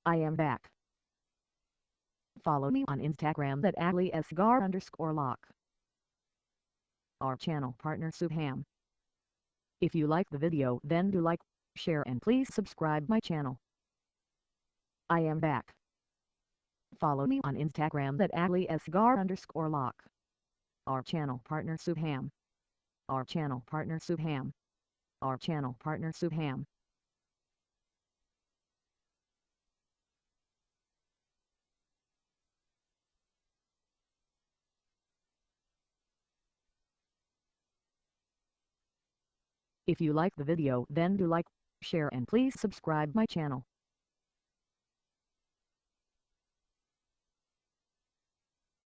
I am back. Follow me on Instagram at @AliEsgar_lock. Our channel partner Subham. If you like the video then do like, share and please subscribe my channel. I am back. Follow me on Instagram at @AliEsgar_lock. Our channel partner Subham. Our channel partner Subham. Our channel partner Subham. If you like the video then do like, share and please subscribe my channel.